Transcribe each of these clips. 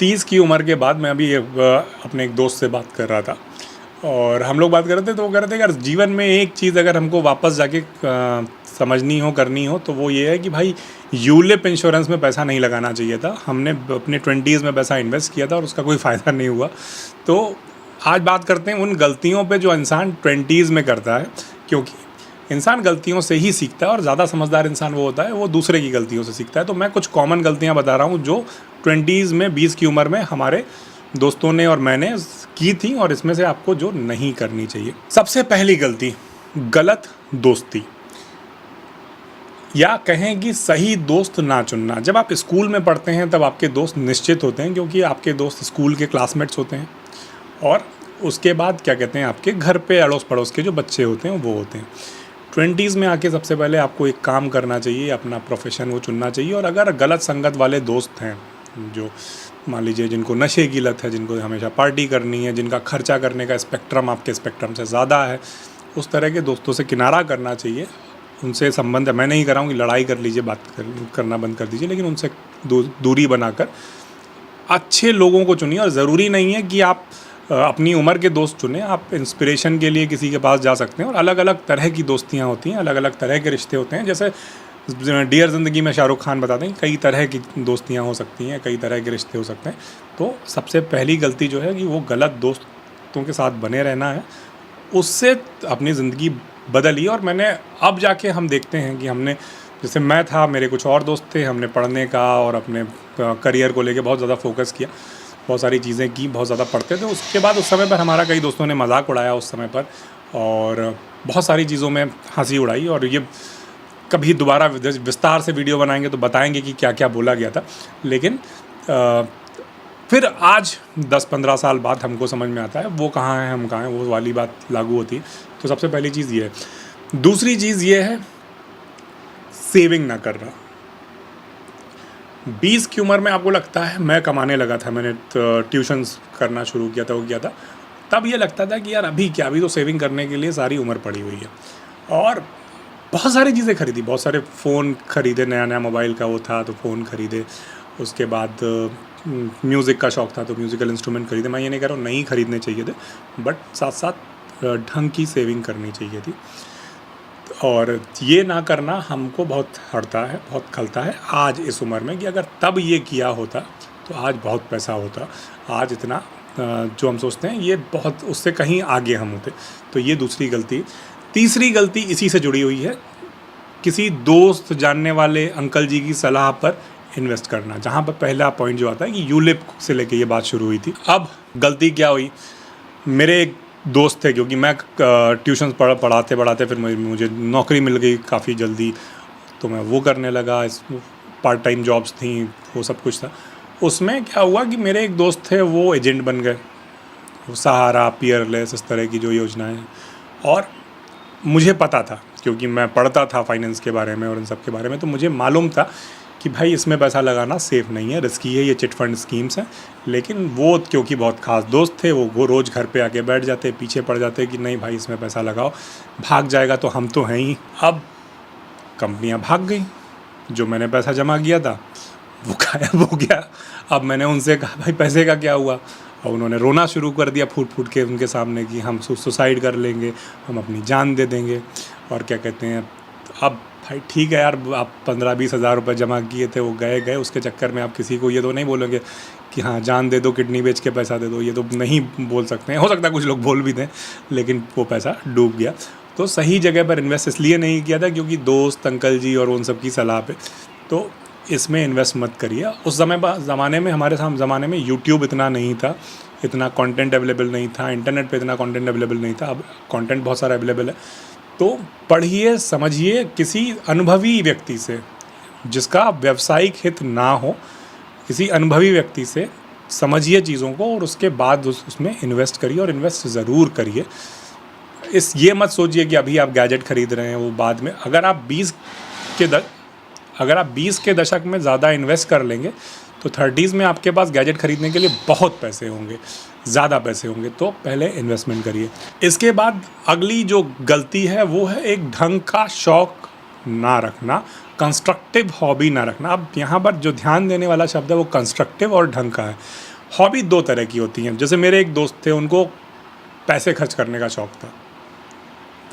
30 की उम्र के बाद मैं अभी अपने एक दोस्त से बात कर रहा था और हम लोग बात कर रहे थे, तो वो कह रहे थे यार जीवन में एक चीज़ अगर हमको वापस जाके समझनी हो, करनी हो, तो वो ये है कि भाई यूलिप इंश्योरेंस में पैसा नहीं लगाना चाहिए था। हमने अपने 20s में पैसा इन्वेस्ट किया था और उसका कोई फ़ायदा नहीं हुआ। तो आज बात करते हैं उन गलतियों पे जो इंसान 20s में करता है, क्योंकि इंसान गलतियों से ही सीखता है और ज़्यादा समझदार इंसान वो होता है, वो दूसरे की गलतियों से सीखता है। तो मैं कुछ कॉमन गलतियाँ बता रहा हूँ जो 20s में, 20 की उम्र में हमारे दोस्तों ने और मैंने की थी, और इसमें से आपको जो नहीं करनी चाहिए। सबसे पहली गलती, गलत दोस्ती, या कहें कि सही दोस्त ना चुनना। जब आप स्कूल में पढ़ते हैं तब आपके दोस्त निश्चित होते हैं, क्योंकि आपके दोस्त स्कूल के क्लासमेट्स होते हैं, और उसके बाद क्या कहते हैं, आपके घर पे अड़ोस पड़ोस के जो बच्चे होते हैं वो होते हैं। 20s में आके सबसे पहले आपको एक काम करना चाहिए, अपना प्रोफेशन वो चुनना चाहिए। और अगर गलत संगत वाले दोस्त हैं, जो मान लीजिए जिनको नशे की लत है, जिनको हमेशा पार्टी करनी है, जिनका खर्चा करने का स्पेक्ट्रम आपके स्पेक्ट्रम से ज़्यादा है, उस तरह के दोस्तों से किनारा करना चाहिए। उनसे संबंध, मैं नहीं कर रहा हूँ कि लड़ाई कर लीजिए, बात करना बंद कर दीजिए, लेकिन उनसे दूरी बनाकर अच्छे लोगों को चुनिए। और ज़रूरी नहीं है कि आप अपनी उम्र के दोस्त चुनें, आप इंस्पिरेशन के लिए किसी के पास जा सकते हैं। और अलग अलग तरह की दोस्तियाँ होती हैं, अलग अलग तरह के रिश्ते होते हैं। जैसे डियर ज़िंदगी में शाहरुख खान बताते हैं, कई तरह की दोस्तियाँ हो सकती हैं, कई तरह के रिश्ते हो सकते हैं। तो सबसे पहली गलती जो है कि वो गलत दोस्तों के साथ बने रहना है, उससे अपनी ज़िंदगी बदली। और मैंने अब जाके हम देखते हैं कि हमने, जैसे मैं था, मेरे कुछ और दोस्त थे, हमने पढ़ने का और अपने करियर को लेके बहुत ज़्यादा फोकस किया, बहुत सारी चीज़ें की, बहुत ज़्यादा पढ़ते थे। उसके बाद उस समय पर हमारा कई दोस्तों ने मजाक उड़ाया उस समय पर, और बहुत सारी चीज़ों में हंसी उड़ाई। और ये कभी दोबारा विस्तार से वीडियो बनाएंगे तो बताएंगे कि क्या क्या बोला गया था। लेकिन फिर आज 10-15 साल बाद हमको समझ में आता है वो कहाँ है, हम कहाँ हैं, वो वाली बात लागू होती है। तो सबसे पहली चीज़ ये है। दूसरी चीज़ ये है, सेविंग ना करना। 20 की उम्र में आपको लगता है, मैं कमाने लगा था, मैंने ट्यूशन्स करना शुरू किया था, वो किया था, तब ये लगता था कि यार अभी क्या, अभी तो सेविंग करने के लिए सारी उम्र पड़ी हुई है। और बहुत सारी चीज़ें खरीदी, बहुत सारे फ़ोन खरीदे, नया नया मोबाइल का वो था तो फ़ोन खरीदे। उसके बाद म्यूज़िक का शौक़ था तो म्यूज़िकल इंस्ट्रूमेंट खरीदे। मैं ये नहीं कह रहा हूँ नहीं खरीदने चाहिए थे, बट साथ साथ ढंग की सेविंग करनी चाहिए थी। और ये ना करना हमको बहुत हरता है, बहुत खलता है आज इस उम्र में, कि अगर तब ये किया होता तो आज बहुत पैसा होता, आज इतना जो हम सोचते हैं ये बहुत, उससे कहीं आगे हम होते। तो ये दूसरी गलती। तीसरी गलती इसी से जुड़ी हुई है, किसी दोस्त, जानने वाले अंकल जी की सलाह पर इन्वेस्ट करना। जहाँ पर पहला पॉइंट जो आता है कि यूलिप से लेके ये बात शुरू हुई थी। अब गलती क्या हुई, मेरे एक दोस्त थे, क्योंकि मैं ट्यूशन पढ़ाते पढ़ाते फिर मुझे नौकरी मिल गई काफ़ी जल्दी, तो मैं वो करने लगा। इस पार्ट टाइम जॉब्स थी, वो सब कुछ था। उसमें क्या हुआ कि मेरे एक दोस्त थे, वो एजेंट बन गए, सहारा, पियरलेस, इस तरह की जो योजनाएं हैं। और मुझे पता था, क्योंकि मैं पढ़ता था फाइनेंस के बारे में और इन सब के बारे में, तो मुझे मालूम था कि भाई इसमें पैसा लगाना सेफ़ नहीं है, रिस्की है, ये चिट फंड स्कीम्स हैं। लेकिन वो क्योंकि बहुत ख़ास दोस्त थे, वो रोज़ घर पे आके बैठ जाते, पीछे पड़ जाते कि नहीं भाई इसमें पैसा लगाओ, भाग जाएगा तो हम तो हैं ही। अब कंपनियां भाग गई, जो मैंने पैसा जमा किया था वो गायब हो गया। अब मैंने उनसे कहा भाई पैसे का क्या हुआ, और उन्होंने रोना शुरू कर दिया फूट फूट के उनके सामने कि हम सुसाइड कर लेंगे, हम अपनी जान दे देंगे। और क्या कहते हैं, अब भाई ठीक है यार, आप 15-20 हज़ार रुपये जमा किए थे, वो गए, उसके चक्कर में आप किसी को ये तो नहीं बोलोगे कि हाँ जान दे दो, किडनी बेच के पैसा दे दो, ये तो नहीं बोल सकते हैं। हो सकता है कुछ लोग बोल भी दें, लेकिन वो पैसा डूब गया। तो सही जगह पर इन्वेस्ट इसलिए नहीं किया था क्योंकि दोस्त, अंकल जी और उन सब की सलाह पे। तो इसमें इन्वेस्ट मत करिए। उस ज़माने में, हमारे ज़माने में यूट्यूब इतना नहीं था, इतना कंटेंट अवेलेबल नहीं था, इंटरनेट पे इतना कंटेंट अवेलेबल नहीं था। अब कंटेंट बहुत सारा अवेलेबल है, तो पढ़िए, समझिए किसी अनुभवी व्यक्ति से, जिसका व्यावसायिक हित ना हो, किसी अनुभवी व्यक्ति से समझिए चीज़ों को, और उसके बाद उसमें इन्वेस्ट करिए, और इन्वेस्ट ज़रूर करिए। ये मत सोचिए कि अभी आप गैजेट खरीद रहे हैं, वो बाद में। अगर आप 20 के दशक में ज़्यादा इन्वेस्ट कर लेंगे तो 30s में आपके पास गैजेट खरीदने के लिए बहुत पैसे होंगे, ज़्यादा पैसे होंगे। तो पहले इन्वेस्टमेंट करिए। इसके बाद अगली जो गलती है वो है एक ढंग का शौक़ ना रखना, कंस्ट्रक्टिव हॉबी ना रखना। अब यहाँ पर जो ध्यान देने वाला शब्द है वो कंस्ट्रक्टिव और ढंग का है। हॉबी 2 तरह की होती हैं। जैसे मेरे एक दोस्त थे, उनको पैसे खर्च करने का शौक़ था।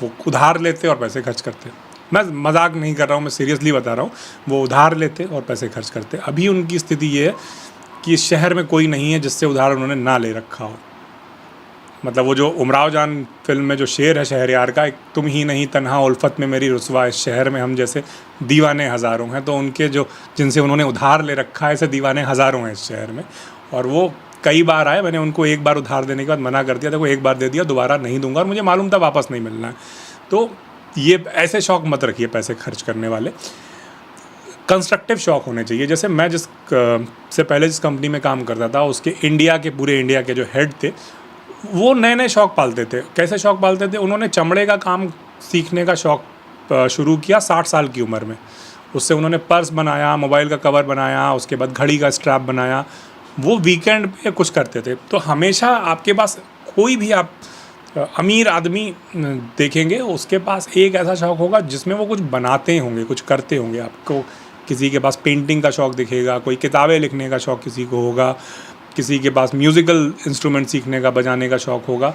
वो उधार लेते और पैसे खर्च करते। मैं मजाक नहीं कर रहा हूँ, मैं सीरियसली बता रहा हूँ। वो उधार लेते और पैसे खर्च करते। अभी उनकी स्थिति ये है कि इस शहर में कोई नहीं है जिससे उधार उन्होंने ना ले रखा हो। मतलब वो जो उमराव जान फिल्म में जो शेर है शहरयार का, एक तुम ही नहीं तन्हा उल्फत में मेरी रुसवा, इस शहर में हम जैसे दीवाने हज़ारों हैं। तो उनके जो जिनसे उन्होंने उधार ले रखा है, ऐसे दीवाने हज़ारों हैं इस शहर में। और वो कई बार आए, मैंने उनको एक बार उधार देने के बाद मना कर दिया था, वो एक बार दे दिया, दोबारा नहीं दूंगा, और मुझे मालूम था वापस नहीं मिलना है। तो ये ऐसे शौक़ मत रखिए पैसे खर्च करने वाले। कंस्ट्रक्टिव शौक़ होने चाहिए। जैसे मैं से पहले जिस कंपनी में काम करता था, उसके पूरे इंडिया के जो हेड थे, वो नए नए शौक़ पालते थे। कैसे शौक़ पालते थे? उन्होंने चमड़े का काम सीखने का शौक़ शुरू किया 60 साल की उम्र में। उससे उन्होंने पर्स बनाया, मोबाइल का कवर बनाया, उसके बाद घड़ी का स्ट्रैप बनाया। वो वीकेंड पे कुछ करते थे। तो हमेशा आपके पास कोई भी आप अमीर आदमी देखेंगे, उसके पास एक ऐसा शौक़ होगा जिसमें वो कुछ बनाते होंगे, कुछ करते होंगे। आपको किसी के पास पेंटिंग का शौक़ दिखेगा, कोई किताबें लिखने का शौक़ किसी को होगा, किसी के पास म्यूज़िकल इंस्ट्रूमेंट सीखने का, बजाने का शौक़ होगा,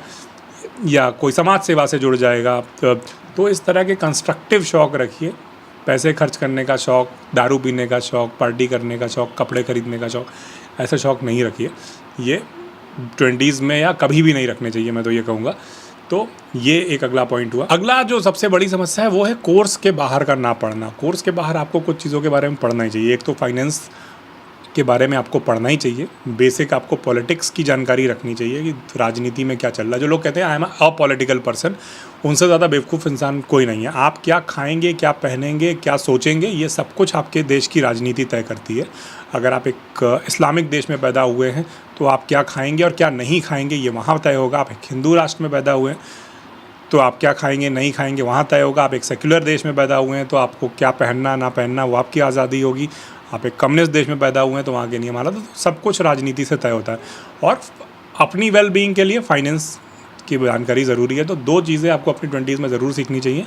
या कोई समाज सेवा से जुड़ जाएगा। तो इस तरह के कंस्ट्रक्टिव शौक़ रखिए। पैसे खर्च करने का शौक़, दारू पीने का शौक़, पार्टी करने का शौक़, कपड़े खरीदने का शौक़, ऐसे शौक़ नहीं रखिए। ये 20s में या कभी भी नहीं रखने चाहिए, मैं तो ये कहूँगा। तो ये एक अगला पॉइंट हुआ। अगला जो सबसे बड़ी समस्या है वो है कोर्स के बाहर का ना पढ़ना। कोर्स के बाहर आपको कुछ चीज़ों के बारे में पढ़ना ही चाहिए। एक तो फाइनेंस के बारे में आपको पढ़ना ही चाहिए। बेसिक आपको पॉलिटिक्स की जानकारी रखनी चाहिए कि राजनीति में क्या चल रहा है। जो लोग कहते हैं I am a political person, उनसे ज़्यादा बेवकूफ़ इंसान कोई नहीं है। आप क्या खाएंगे, क्या पहनेंगे, क्या सोचेंगे, ये सब कुछ आपके देश की राजनीति तय करती है। अगर आप एक इस्लामिक देश में पैदा हुए हैं तो आप क्या खाएंगे और क्या नहीं खाएंगे ये वहाँ तय होगा। आप एक हिंदू राष्ट्र में पैदा हुए हैं तो आप क्या खाएंगे नहीं खाएंगे वहाँ तय होगा। आप एक सेक्युलर देश में पैदा हुए हैं तो आपको क्या पहनना ना पहनना वो आपकी आज़ादी होगी। आप एक कम्युनिस्ट देश में पैदा हुए हैं तो वहाँ के नियम अलग। तो सब कुछ राजनीति से तय होता है। और अपनी वेल बीइंग के लिए फाइनेंस की जानकारी ज़रूरी है। तो 2 चीज़ें आपको अपनी 20s में ज़रूर सीखनी चाहिए।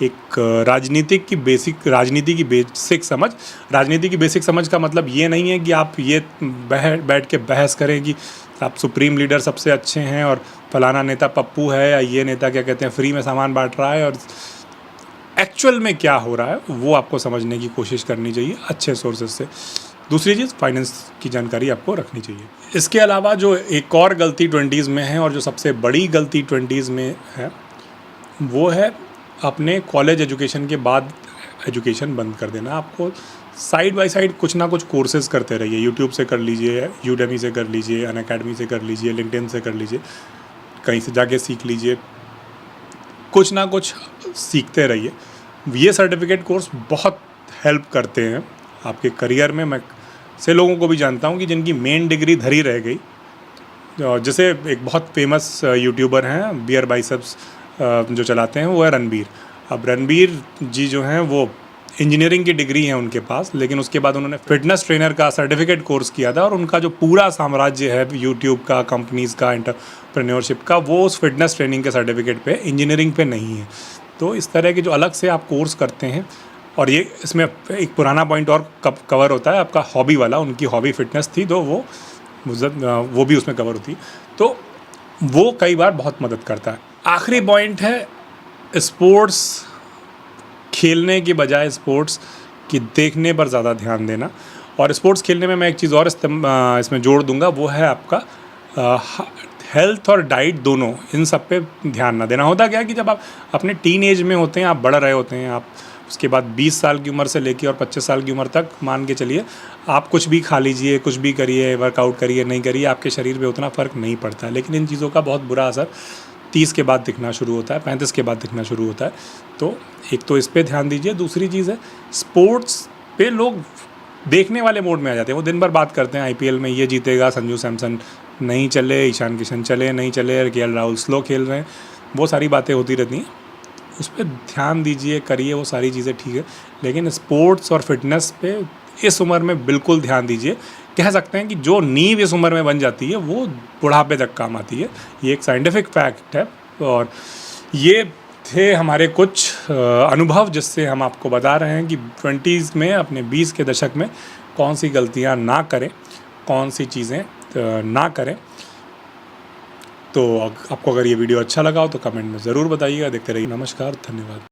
एक राजनीति की बेसिक समझ। राजनीति की बेसिक समझ का मतलब ये नहीं है कि आप ये बैठ के बहस करें कि आप सुप्रीम लीडर सबसे अच्छे हैं और फलाना नेता पप्पू है, या ये नेता क्या कहते हैं फ्री में सामान बांट रहा है। और एक्चुअल में क्या हो रहा है वो आपको समझने की कोशिश करनी चाहिए अच्छे सोर्सेज से। दूसरी चीज़, फाइनेंस की जानकारी आपको रखनी चाहिए। इसके अलावा जो एक और गलती 20s में है और जो सबसे बड़ी गलती 20s में है वो है अपने कॉलेज एजुकेशन के बाद एजुकेशन बंद कर देना। आपको साइड बाय साइड कुछ ना कुछ कोर्सेज करते रहिए। यूट्यूब से कर लीजिए, यूडेमी से कर लीजिए, अनअकैडमी से कर लीजिए, लिंक्डइन से कर लीजिए, कहीं से जाके सीख लीजिए। कुछ ना कुछ सीखते रहिए। ये सर्टिफिकेट कोर्स बहुत हेल्प करते हैं आपके करियर में। मैं से लोगों को भी जानता हूँ कि जिनकी मेन डिग्री धरी रह गई। जैसे एक बहुत फेमस यूट्यूबर हैं बियर बाइसेप्स जो चलाते हैं, वो है रणबीर। अब रणबीर जी जो हैं वो इंजीनियरिंग की डिग्री है उनके पास, लेकिन उसके बाद उन्होंने फिटनेस ट्रेनर का सर्टिफिकेट कोर्स किया था। और उनका जो पूरा साम्राज्य है यूट्यूब का, कंपनीज़ का, एंटरप्रेन्योरशिप का, वो उस फिटनेस ट्रेनिंग के सर्टिफिकेट पे, इंजीनियरिंग पे नहीं है। तो इस तरह के जो अलग से आप कोर्स करते हैं, और ये इसमें एक पुराना पॉइंट और कवर होता है आपका हॉबी वाला। उनकी हॉबी फिटनेस थी तो वो भी उसमें कवर होती है। तो वो कई बार बहुत मदद करता है। आखिरी पॉइंट है स्पोर्ट्स खेलने की बजाय स्पोर्ट्स की देखने पर ज़्यादा ध्यान देना। और स्पोर्ट्स खेलने में मैं एक चीज़ और इसमें जोड़ दूंगा, वो है आपका हेल्थ और डाइट दोनों, इन सब पे ध्यान ना देना। होता क्या है कि जब आप अपने टीन एज में होते हैं, आप बढ़ रहे होते हैं, आप उसके बाद 20 साल की उम्र से लेकर और 25 साल की उम्र तक मान के चलिए आप कुछ भी खा लीजिए, कुछ भी करिए, वर्कआउट करिए, नहीं करिए, आपके शरीर पे उतना फ़र्क नहीं पड़ता है। लेकिन इन चीज़ों का बहुत बुरा असर 30 के बाद दिखना शुरू होता है, 35 के बाद दिखना शुरू होता है। तो एक तो इस पे ध्यान दीजिए। दूसरी चीज़ है स्पोर्ट्स पे लोग देखने वाले मोड में आ जाते हैं। वो दिन भर बात करते हैं आईपीएल में ये जीतेगा, संजू सैमसन नहीं चले, ईशान किशन चले नहीं चले, केएल राहुल स्लो खेल रहे हैं, वो सारी बातें होती रहती हैं। उस पर ध्यान दीजिए, करिए, वो सारी चीज़ें ठीक है। लेकिन स्पोर्ट्स और फिटनेस पे इस उम्र में बिल्कुल ध्यान दीजिए। कह सकते हैं कि जो नींव इस उम्र में बन जाती है वो बुढ़ापे तक काम आती है। ये एक साइंटिफिक फैक्ट है। और ये थे हमारे कुछ अनुभव जिससे हम आपको बता रहे हैं कि 20s में, अपने 20 के दशक में कौन सी गलतियां ना करें, कौन सी चीज़ें ना करें। तो आपको अगर ये वीडियो अच्छा लगा हो तो कमेंट में ज़रूर बताइएगा। देखते रहिए। नमस्कार, धन्यवाद।